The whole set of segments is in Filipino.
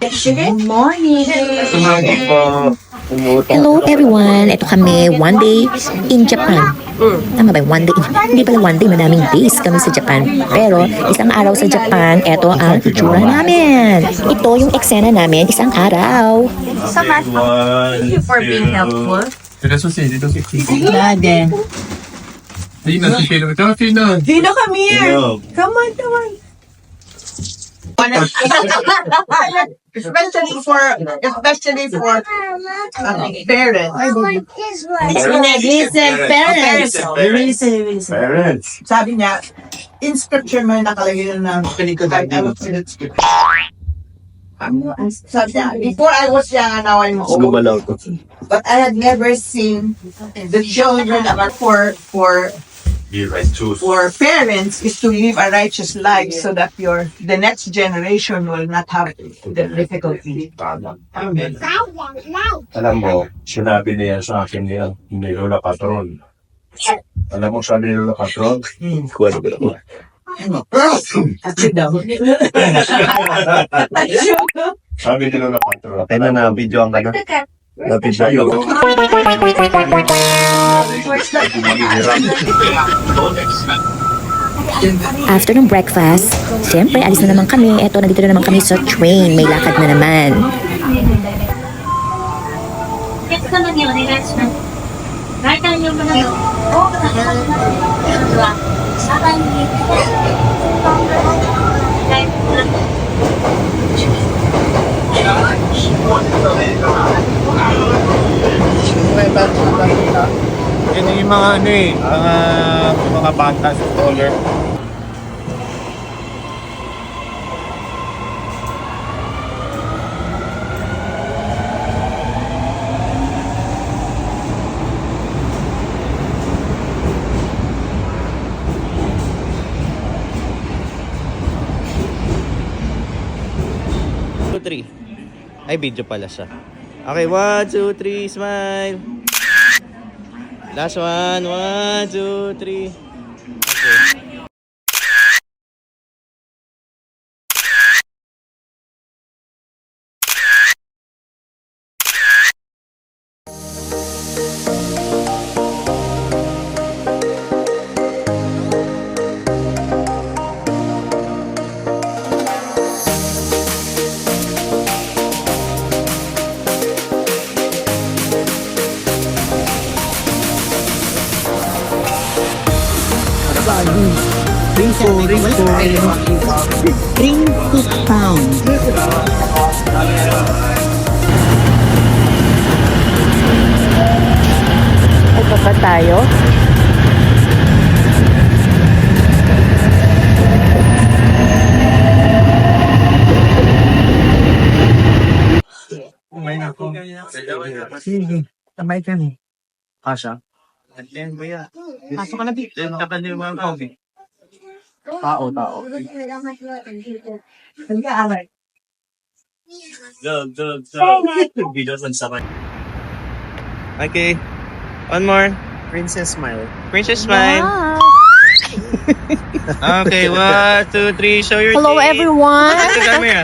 Good morning. Hello everyone! Ito kami, one day in Japan. Tama ba? One day? Hindi pala one day, madaming days kami sa Japan. Pero isang araw sa Japan, ito ang itsura namin. Ito yung eksena namin, isang araw. Thank you for being helpful. Dito si Dade. Sino? Dino, come here. Come on. Especially for parents. Listen. Parents. Sabi niya, in scripture man nakalagay na pelikula. Sabi niya, before I was young and now I'm old, but I had never seen the children for parents is to live a righteous life so that the next generation will not have the difficulty. Amen. Alam mo, sinabi niya sa akin ni Lola Patron. Alam mo, sabi ni Lola Patron? Kuwento ko na. Sit down. Sabi ni Lola Patron. Kaya na video ang kanya. Na-video ko. After ng breakfast, siyempre alis na naman kami. Eto, nandito na naman kami sa train. May lakad na naman. Yan yung mga mga bata sa stroller. Three. Ay, video pala siya. Okay, 1, 2, 3, smile. Last one, 1, 2, 3. Okay. Rinko Town. Ito pa tayo? Sige, sabay ka ni. Kasha? Pasok ka na dito. Tao. Nag-aaral. Video sa sabay. Okay. One more. Princess Smile. Princess smile. Okay, 1, 2, 3. Show your Hello teeth. everyone! Look at the camera.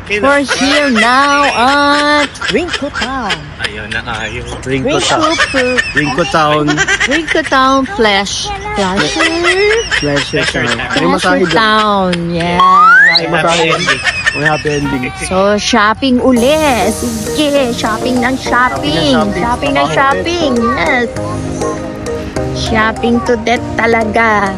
Okay, We're here now at Rinko Town. Ayaw na ayaw. Rinko Town. Rinko Town Flash. Pleasure Town. May Pleasure masahe dyan. Town. Yeah. May masahe dyan. May happy ending. So, shopping uli. Sige, shopping ng shopping. Shopping ng shopping. Yes. Shopping to death talaga.